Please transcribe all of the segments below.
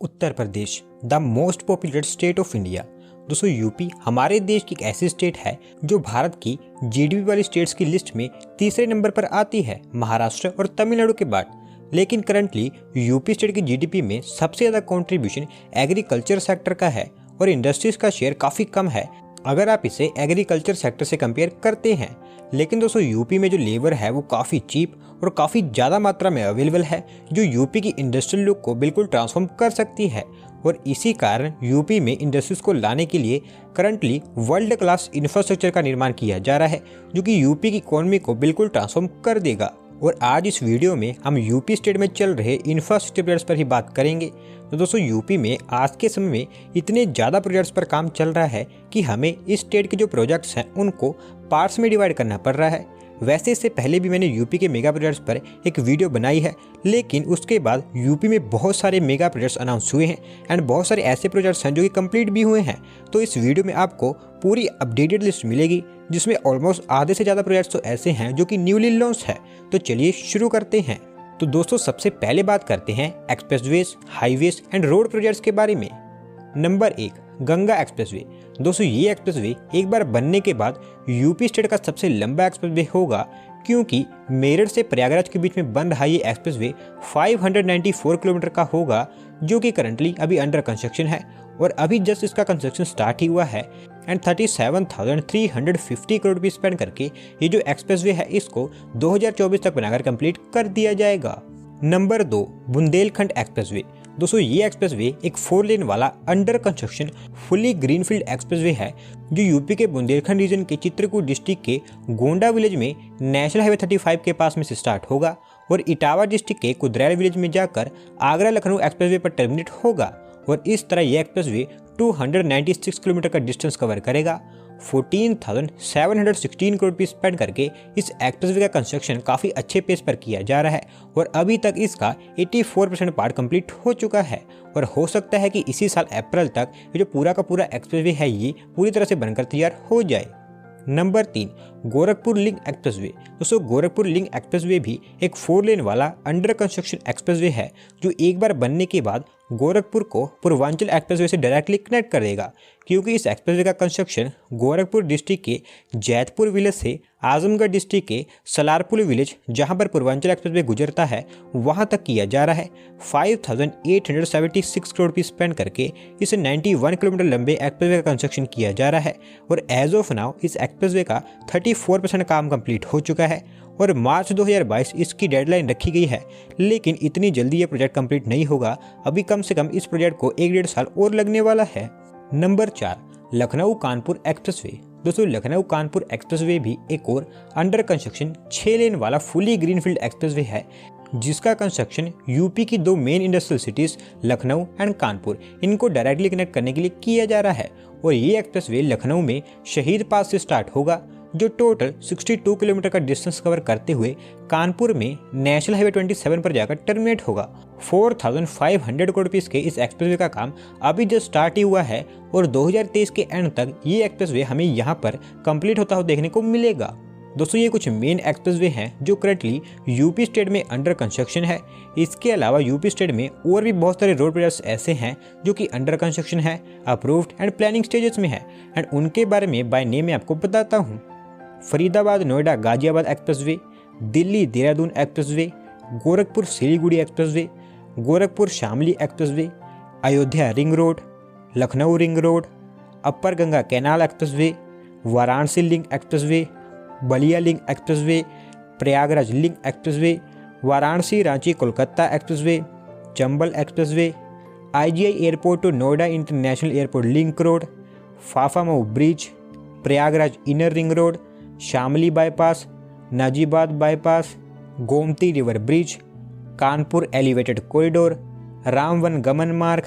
Uttar Pradesh the most popular state of India. दोस्तों UP हमारे देश की एक ऐसी स्टेट है जो भारत की जीडीपी वाली स्टेट्स की लिस्ट में तीसरे नंबर पर आती है, महाराष्ट्र और तमिलनाडु के बाद। लेकिन करंटली यूपी स्टेट की जीडीपी में सबसे ज़्यादा कंट्रीब्यूशन एग्रीकल्चर सेक्टर का है और इंडस्ट्रीज का शेयर काफ़ी कम है अगर आप इसे एग्रीकल्चर सेक्टर से कंपेयर करते हैं। लेकिन दोस्तों यूपी में जो लेबर है वो काफ़ी चीप और काफ़ी ज़्यादा मात्रा में अवेलेबल है, जो यूपी की इंडस्ट्रियल लुक को बिल्कुल ट्रांसफॉर्म कर सकती है। और इसी कारण यूपी में इंडस्ट्रीज को लाने के लिए करंटली वर्ल्ड क्लास इंफ्रास्ट्रक्चर का निर्माण किया जा रहा है, जो कि यूपी की इकोनॉमी को बिल्कुल ट्रांसफॉर्म कर देगा। और आज इस वीडियो में हम यूपी स्टेट में चल रहे इंफ्रास्ट्रक्चर प्रोजेक्ट्स पर ही बात करेंगे। तो दोस्तों यूपी में आज के समय में इतने ज़्यादा प्रोजेक्ट्स पर काम चल रहा है कि हमें इस स्टेट के जो प्रोजेक्ट्स हैं उनको पार्ट्स में डिवाइड करना पड़ रहा है। वैसे इससे पहले भी मैंने यूपी के मेगा प्रोजेक्ट्स पर एक वीडियो बनाई है, लेकिन उसके बाद यूपी में बहुत सारे मेगा प्रोजेक्ट्स अनाउंस हुए हैं एंड बहुत सारे ऐसे प्रोजेक्ट्स हैं जो कि कंप्लीट भी हुए हैं। तो इस वीडियो में आपको पूरी अपडेटेड लिस्ट मिलेगी, जिसमें ऑलमोस्ट आधे से ज़्यादा प्रोजेक्ट्स तो ऐसे हैं जो कि न्यूली लॉन्च है। तो चलिए शुरू करते हैं। तो दोस्तों सबसे पहले बात करते हैं expressways, highways and road projects के बारे में। Number 1, Ganga expressway. दोस्तों ये एक्सप्रेसवे एक बार बनने के बाद यूपी स्टेट का सबसे लंबा एक्सप्रेसवे होगा, क्योंकि मेरठ से प्रयागराज के बीच में बन रहा ये एक्सप्रेसवे 594 किलोमीटर का होगा, जो कि करंटली अभी अंडर कंस्ट्रक्शन है और अभी जस्ट इसका कंस्ट्रक्शन स्टार्ट ही हुआ है। एंड 37,350 करोड़ रुपये स्पेंड करके ये जो एक्सप्रेसवे है इसको 2024 तक बनाकर कंप्लीट कर दिया जाएगा। Number 2, Bundelkhand expressway. दोस्तों ये एक्सप्रेसवे एक 4 लेन वाला under construction fully greenfield expressway है, जो यूपी के बुंदेलखंड रीजन के चित्रकूट डिस्ट्रिक्ट के गोंडा विलेज में नेशनल हाईवे 35 के पास में से स्टार्ट होगा और इटावा डिस्ट्रिक्ट के कुदरैल विलेज में जाकर आगरा लखनऊ एक्सप्रेसवे पर टर्मिनेट होगा। और इस तरह यह एक्सप्रेसवे 296 किलोमीटर का डिस्टेंस कवर करेगा। 14,716 करोड़ रुपये स्पेंड करके इस एक्सप्रेसवे का कंस्ट्रक्शन काफ़ी अच्छे पेस पर किया जा रहा है और अभी तक इसका 84% पार्ट कंप्लीट हो चुका है और हो सकता है कि इसी साल अप्रैल तक ये जो पूरा का पूरा एक्सप्रेसवे है ये पूरी तरह से बनकर तैयार हो जाए। Number 3, Gorakhpur link expressway. दोस्तों गोरखपुर लिंक एक्सप्रेसवे भी एक 4 लेन वाला अंडर कंस्ट्रक्शन एक्सप्रेसवे है, जो एक बार बनने के बाद गोरखपुर को पूर्वांचल एक्सप्रेसवे से डायरेक्टली कनेक्ट कर देगा, क्योंकि इस एक्सप्रेसवे का कंस्ट्रक्शन गोरखपुर डिस्ट्रिक्ट के जैतपुर विलेज से आजमगढ़ डिस्ट्रिक्ट के सलारपुर विलेज, जहां पर पूर्वांचल एक्सप्रेसवे गुजरता है, वहां तक किया जा रहा है। 5,876 करोड़ रुपये स्पेंड करके इस 91 किलोमीटर लंबे एक्सप्रेसवे का कंस्ट्रक्शन किया जा रहा है और एज ऑफ नाउ इस एक्सप्रेसवे का 34% काम कंप्लीट हो चुका है और मार्च 2022 इसकी डेडलाइन रखी गई है। लेकिन इतनी जल्दी ये प्रोजेक्ट कंप्लीट नहीं होगा, अभी कम से कम इस प्रोजेक्ट को 1-1.5 साल और लगने वाला है। Number 4, Lucknow Kanpur expressway. दोस्तों लखनऊ कानपुर एक्सप्रेसवे भी एक और अंडर कंस्ट्रक्शन 6 लेन वाला फुली ग्रीनफील्ड एक्सप्रेसवे है, जिसका कंस्ट्रक्शन यूपी की 2 main industrial cities Lucknow and Kanpur इनको डायरेक्टली कनेक्ट करने के लिए किया जा रहा है। और ये एक्सप्रेसवे लखनऊ में शहीद पास से स्टार्ट होगा, जो टोटल 62 किलोमीटर का डिस्टेंस कवर करते हुए कानपुर में नेशनल हाईवे 27 पर जाकर टर्मिनेट होगा। 4,500 करोड़ रुपये के इस एक्सप्रेसवे का काम अभी जस्ट स्टार्ट ही हुआ है और 2023 के एंड तक ये एक्सप्रेसवे हमें यहाँ पर कंप्लीट होता हुआ देखने को मिलेगा। दोस्तों ये कुछ मेन एक्सप्रेसवे हैं जो करंटली यूपी स्टेट में अंडर कंस्ट्रक्शन है। इसके अलावा यूपी स्टेट में और भी बहुत सारे रोड प्रोजेक्ट्स ऐसे हैं जो कि अंडर कंस्ट्रक्शन है, अप्रूव्ड एंड प्लानिंग स्टेजेस में है एंड उनके बारे में बाय नेम मैं आपको बताता हूँ। Faridabad Noida Ghaziabad expressway, Delhi Dehradun expressway, Gorakhpur Siliguri expressway, Gorakhpur Shamli expressway, Ayodhya ring road, Lucknow ring road, upper Ganga canal expressway, Varanasi link expressway, Ballia link expressway, Prayagraj link expressway, Varanasi Ranchi Kolkata expressway, Chambal expressway, IGI airport to Noida international airport link road, Phaphamau bridge, Prayagraj inner ring road, Shamli bypass, Najibabad bypass, Gomti river bridge, Kanpur elevated corridor, Ramvan Gaman Marg,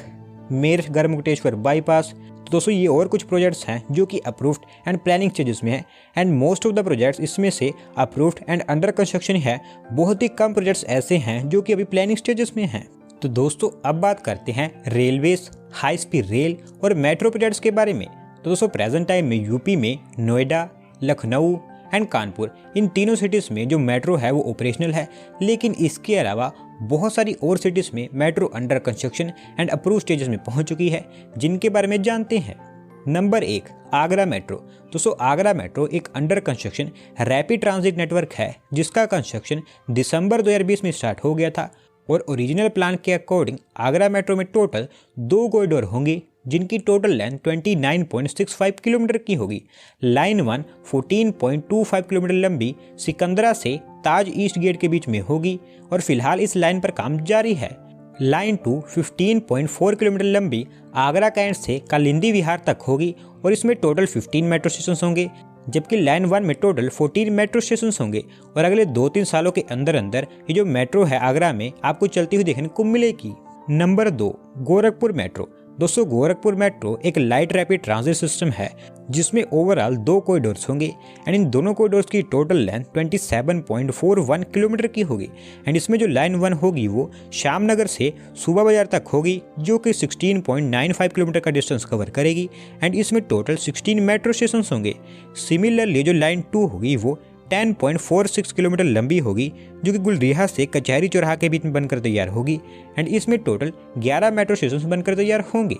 Meerut Garhmukteshwar bypass. तो दोस्तों ये और कुछ projects हैं जो कि approved and planning stages में है and most of the projects इसमें से अप्रूव्ड एंड अंडर कंस्ट्रक्शन है। बहुत ही कम प्रोजेक्ट्स ऐसे हैं जो कि अभी प्लानिंग स्टेजेस में हैं। तो दोस्तों अब बात करते हैं रेलवेज, हाई स्पीड रेल और मेट्रो प्रोजेक्ट्स के बारे में। तो दोस्तों प्रेजेंट टाइम में यूपी में नोएडा, लखनऊ एंड कानपुर, इन तीनों सिटीज़ में जो मेट्रो है वो ऑपरेशनल है, लेकिन इसके अलावा बहुत सारी और सिटीज़ में metro under construction and approve stages में पहुंच चुकी है, जिनके बारे में जानते हैं। Number 1, Agra metro. दोस्तों, आगरा मेट्रो एक under construction rapid transit network है, जिसका कंस्ट्रक्शन दिसंबर 2020 में स्टार्ट हो गया था और ओरिजिनल प्लान के अकॉर्डिंग आगरा मेट्रो में टोटल 2 कॉरिडोर होंगे, जिनकी टोटल लेंथ 29.65 किलोमीटर की होगी। लाइन 1 14.25 किलोमीटर लंबी सिकंदरा से ताज ईस्ट गेट के बीच में होगी और फिलहाल इस लाइन पर काम जारी है। लाइन 2 15.4 किलोमीटर लंबी आगरा कैंट से कालिंदी विहार तक होगी और इसमें टोटल 15 मेट्रो स्टेशन होंगे, जबकि लाइन 1 में टोटल 14 मेट्रो स्टेशन होंगे और अगले 2-3 सालों के अंदर अंदर ये जो मेट्रो है आगरा में आपको चलती हुई देखने को मिलेगी। Number 2, Gorakhpur metro. दोस्तों, गोरखपुर मेट्रो एक लाइट रैपिड ट्रांजिट सिस्टम है, जिसमें ओवरऑल 2 कॉरिडोर्स होंगे एंड इन दोनों कॉरिडोर्स की टोटल लेंथ 27.41 किलोमीटर की होगी एंड इसमें जो लाइन 1 होगी वो श्यामनगर से सूबा बाजार तक होगी, जो कि 16.95 किलोमीटर का डिस्टेंस कवर करेगी एंड इसमें टोटल 16 मेट्रो स्टेशन होंगे। सिमिलरली जो लाइन 2 होगी वो 10.46 किलोमीटर लंबी होगी, जो कि गुलरिहा से कचहरी चौराहा के बीच में बनकर तैयार होगी एंड इसमें टोटल 11 मेट्रो स्टेशन बनकर तैयार होंगे।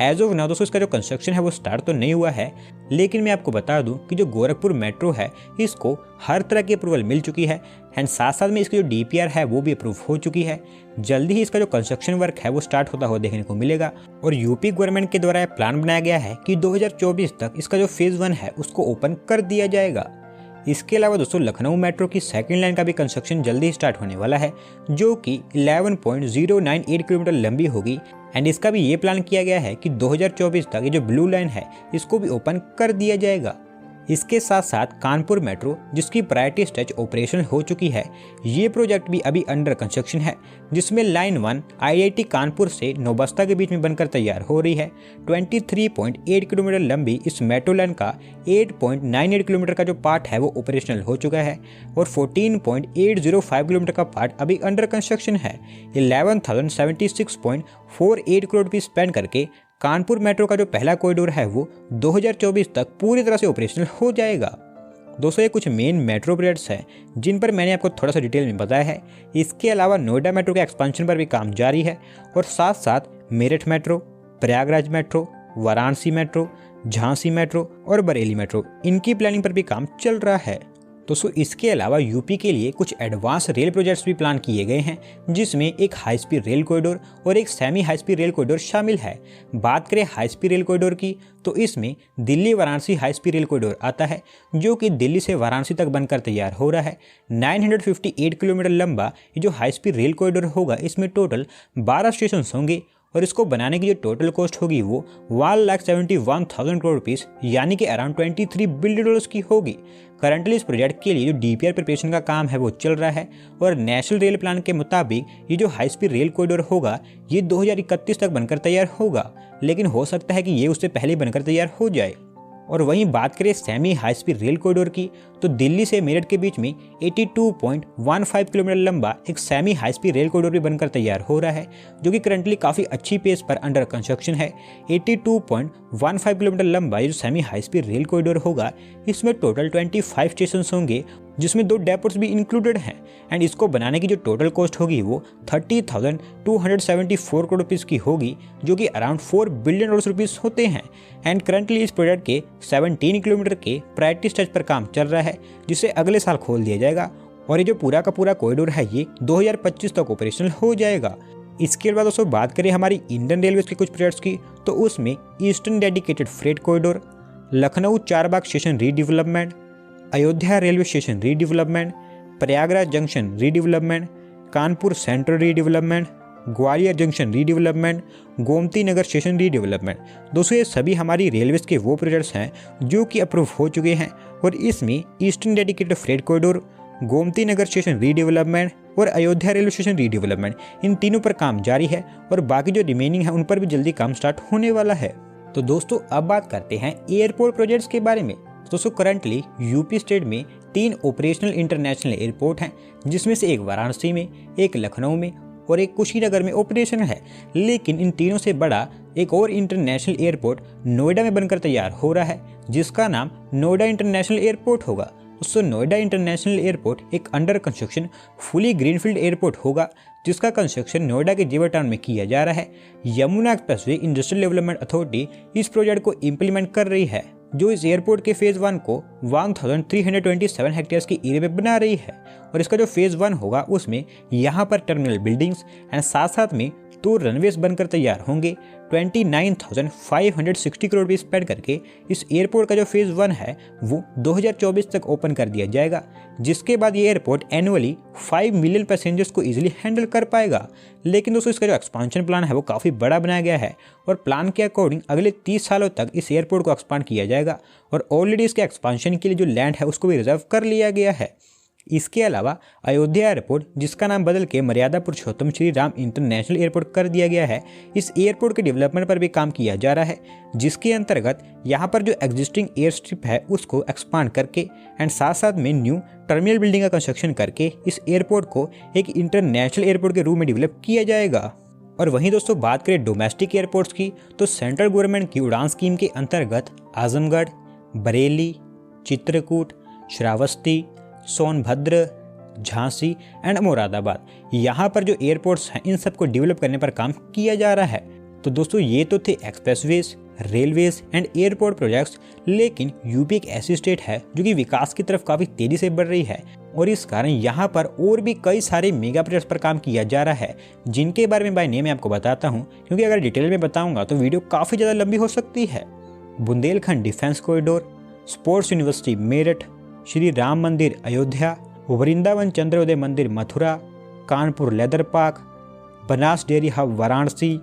एज ऑफ नाउ दोस्तों, इसका जो कंस्ट्रक्शन है वो स्टार्ट तो नहीं हुआ है, लेकिन मैं आपको बता दूं कि जो गोरखपुर मेट्रो है इसको हर तरह की अप्रूवल मिल चुकी है एंड साथ साथ में इसकी जो DPR है वो भी अप्रूव हो चुकी है। जल्दी ही इसका जो कंस्ट्रक्शन वर्क है वो स्टार्ट होता हुआ देखने को मिलेगा और यूपी गवर्नमेंट के द्वारा प्लान बनाया गया है कि 2024 तक इसका जो फेज़ 1 है उसको ओपन कर दिया जाएगा। इसके अलावा दोस्तों, लखनऊ मेट्रो की सेकंड लाइन का भी कंस्ट्रक्शन जल्दी ही स्टार्ट होने वाला है, जो कि 11.098 किलोमीटर लंबी होगी एंड इसका भी ये प्लान किया गया है कि 2024 तक ये जो ब्लू लाइन है इसको भी ओपन कर दिया जाएगा। इसके साथ साथ कानपुर मेट्रो, जिसकी प्रायोरिटी स्टेज ऑपरेशनल हो चुकी है, ये प्रोजेक्ट भी अभी अंडर कंस्ट्रक्शन है, जिसमें लाइन 1 IIT कानपुर से नौबस्ता के बीच में बनकर तैयार हो रही है। 23.8 किलोमीटर लंबी इस मेट्रो लाइन का 8.98 किलोमीटर का जो पार्ट है वो ऑपरेशनल हो चुका है और 14.805 किलोमीटर का पार्ट अभी अंडर कंस्ट्रक्शन है। 11,076.48 करोड़ रुपये स्पेंड करके कानपुर मेट्रो का जो पहला कॉरिडोर है वो 2024 तक पूरी तरह से ऑपरेशनल हो जाएगा। दोस्तों, ये कुछ मेन मेट्रो प्रोजेक्ट्स हैं जिन पर मैंने आपको थोड़ा सा डिटेल में बताया है। इसके अलावा नोएडा मेट्रो के एक्सपेंशन पर भी काम जारी है और साथ साथ Meerut metro, Prayagraj metro, Varanasi metro, Jhansi metro और बरेली मेट्रो, इनकी प्लानिंग पर भी काम चल रहा है। दोस्तों, इसके अलावा यूपी के लिए कुछ एडवांस रेल प्रोजेक्ट्स भी प्लान किए गए हैं, जिसमें एक हाई स्पीड रेल कॉरिडोर और एक semi high speed rail corridor शामिल है। बात करें हाई स्पीड रेल कॉरिडोर की, तो इसमें Delhi Varanasi high speed rail corridor आता है, जो कि दिल्ली से वाराणसी तक बनकर तैयार हो रहा है। 958 किलोमीटर लंबा ये जो हाई स्पीड रेल कॉरिडोर होगा, इसमें टोटल 12 स्टेशन होंगे और इसको बनाने की जो टोटल कॉस्ट होगी वो 1,71,000 करोड़ रुपीस यानी कि अराउंड $23 बिलियन की होगी। करंटली इस प्रोजेक्ट के लिए जो DPR प्रिपरेशन का काम है वो चल रहा है और नेशनल रेल प्लान के मुताबिक ये जो हाई स्पीड रेल कॉरिडोर होगा ये 2031 तक बनकर तैयार होगा, लेकिन हो सकता है कि ये उससे पहले बनकर तैयार हो जाए। और वहीं बात करें semi high speed rail corridor की, तो दिल्ली से मेरठ के बीच में 82.15 किलोमीटर लंबा एक semi high speed rail corridor भी बनकर तैयार हो रहा है, जो कि करंटली काफ़ी अच्छी पेस पर अंडर कंस्ट्रक्शन है। 82.15 किलोमीटर लंबा ये जो semi high speed rail corridor होगा, इसमें टोटल 25 स्टेशन होंगे, जिसमें 2 डेपोट्स भी इंक्लूडेड हैं एंड इसको बनाने की जो टोटल कॉस्ट होगी वो 30,274 करोड़ रुपीज़ की होगी, जो कि अराउंड $4 बिलियन रुपीज़ होते हैं। एंड करंटली इस प्रोजेक्ट के 17 किलोमीटर के प्रायोरिटी स्टेज पर काम चल रहा है, जिसे अगले साल खोल दिया जाएगा और ये जो पूरा का पूरा कॉरिडोर है ये 2025 तक ऑपरेशनल हो जाएगा। इसके बाद दोस्तों बात करें हमारी इंडियन रेलवे के कुछ प्रोजेक्ट्स की, तो उसमें eastern dedicated freight corridor, Lucknow Charbagh station redevelopment, Ayodhya railway station redevelopment, Prayagraj junction redevelopment, Kanpur central redevelopment, Gwalior junction redevelopment, Gomti Nagar station redevelopment. दोस्तों, ये सभी हमारी रेलवेज के वो प्रोजेक्ट्स हैं जो कि अप्रूव हो चुके हैं और इसमें eastern dedicated freight corridor, Gomti Nagar station redevelopment और अयोध्या रेलवे स्टेशन रीडेवलपमेंट, इन तीनों पर काम जारी है और बाकी जो रिमेनिंग है उन पर भी जल्दी काम स्टार्ट होने वाला है। तो दोस्तों, अब बात करते हैं एयरपोर्ट प्रोजेक्ट्स के बारे में। दोस्तों, करंटली यूपी स्टेट में 3 ऑपरेशनल इंटरनेशनल एयरपोर्ट हैं, जिसमें से एक वाराणसी में, एक लखनऊ में और एक कुशीनगर में ऑपरेशनल है। लेकिन इन तीनों से बड़ा एक और इंटरनेशनल एयरपोर्ट नोएडा में बनकर तैयार हो रहा है, जिसका नाम नोएडा इंटरनेशनल एयरपोर्ट होगा। दोस्तों नोएडा इंटरनेशनल एयरपोर्ट एक under construction fully greenfield airport होगा, जिसका कंस्ट्रक्शन नोएडा के जेवर टाउन में किया जा रहा है। Yamuna expressway industrial development authority इस प्रोजेक्ट को इम्प्लीमेंट कर रही है, जो इस एयरपोर्ट के फेज 1 को 1327 हेक्टेयर्स की एरिया में बना रही है। और इसका जो फेज 1 होगा उसमें यहाँ पर टर्मिनल बिल्डिंग्स एंड साथ साथ में 2 रनवेज बनकर तैयार होंगे। 29,560 करोड़ रुपये स्पेंड करके इस एयरपोर्ट का जो फेज 1 है वो 2024 तक ओपन कर दिया जाएगा, जिसके बाद ये एयरपोर्ट एनुअली 5 मिलियन पैसेंजर्स को इजीली हैंडल कर पाएगा। लेकिन दोस्तों इसका जो एक्सपांशन प्लान है वो काफ़ी बड़ा बनाया गया है और प्लान के अकॉर्डिंग अगले 30 सालों तक इस एयरपोर्ट को एक्सपांड किया जाएगा और ऑलरेडी इसके एक्सपांशन के लिए जो लैंड है उसको भी रिजर्व कर लिया गया है। इसके अलावा अयोध्या एयरपोर्ट, जिसका नाम बदल के मर्यादा पुरुषोत्तम श्री राम इंटरनेशनल एयरपोर्ट कर दिया गया है, इस एयरपोर्ट के डेवलपमेंट पर भी काम किया जा रहा है, जिसके अंतर्गत यहाँ पर जो एग्जिस्टिंग एयर स्ट्रिप है उसको एक्सपांड करके एंड साथ साथ में न्यू टर्मिनल बिल्डिंग का कंस्ट्रक्शन करके इस एयरपोर्ट को एक इंटरनेशनल एयरपोर्ट के रूप में डेवलप किया जाएगा। और वहीं दोस्तों बात करें डोमेस्टिक एयरपोर्ट्स की, तो सेंट्रल गवर्नमेंट की उड़ान स्कीम के अंतर्गत आजमगढ़, बरेली, चित्रकूट, श्रावस्ती, सोनभद्र, झांसी एंड मुरादाबाद, यहाँ पर जो एयरपोर्ट्स हैं इन सबको डेवलप करने पर काम किया जा रहा है। तो दोस्तों ये तो थे expressways, railways and airport projects, लेकिन यूपी एक ऐसी स्टेट है जो कि विकास की तरफ काफ़ी तेज़ी से बढ़ रही है और इस कारण यहाँ पर और भी कई सारे मेगा प्रोजेक्ट्स पर काम किया जा रहा है, जिनके बारे में बाय नेम मैं आपको बताता हूँ, क्योंकि अगर डिटेल में बताऊँगा तो वीडियो काफ़ी ज़्यादा लंबी हो सकती है। Bundelkhand defence corridor, sports university Meerut, Shri Ram Mandir Ayodhya, Vrindavan Chandrodaya Mandir Mathura, Kanpur leather park, Banas dairy hub Varanasi,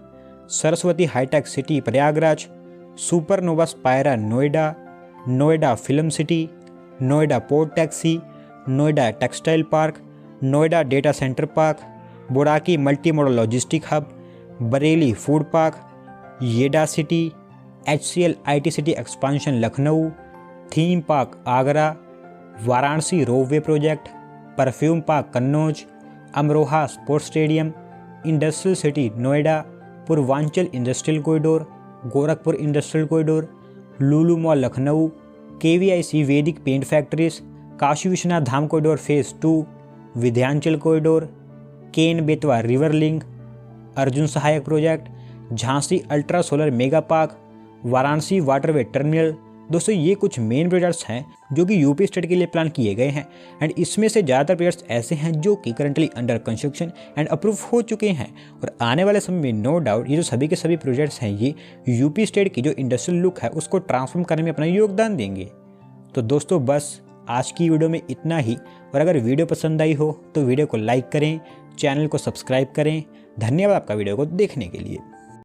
Saraswati hitech city Prayagraj, supernova spira Noida, Noida film city, Noida pod taxi, Noida textile park, Noida data centre park, Boraki multi modal logistic hub, Bareilly food park, YEIDA city, HCL IT city expansion Lucknow, theme park Agra, Varanasi ropeway project, perfume park Kannauj, Amroha sports stadium, industrial city Noida, Purvanchal industrial corridor, Gorakhpur industrial corridor, Lulu mall Lucknow, KVIC Vedic paint factories, Kashi Vishwanath Dham corridor phase 2, Vindhyachal corridor, Ken Betwa river link, Arjun Sahayak project, Jhansi ultra solar mega park, Varanasi waterway terminal. दोस्तों ये कुछ main projects हैं जो कि UP state के लिए plan किए गए हैं एंड इसमें से ज़्यादातर प्रोजेक्ट्स ऐसे हैं जो कि currently under construction and approve हो चुके हैं और आने वाले समय में नो डाउट ये जो सभी के सभी प्रोजेक्ट्स हैं ये यूपी स्टेट की जो इंडस्ट्रियल लुक है उसको ट्रांसफॉर्म करने में अपना योगदान देंगे। तो दोस्तों बस आज की वीडियो में इतना ही, और अगर वीडियो पसंद आई हो तो वीडियो को लाइक करें, चैनल को सब्सक्राइब करें। धन्यवाद आपका वीडियो को देखने के लिए।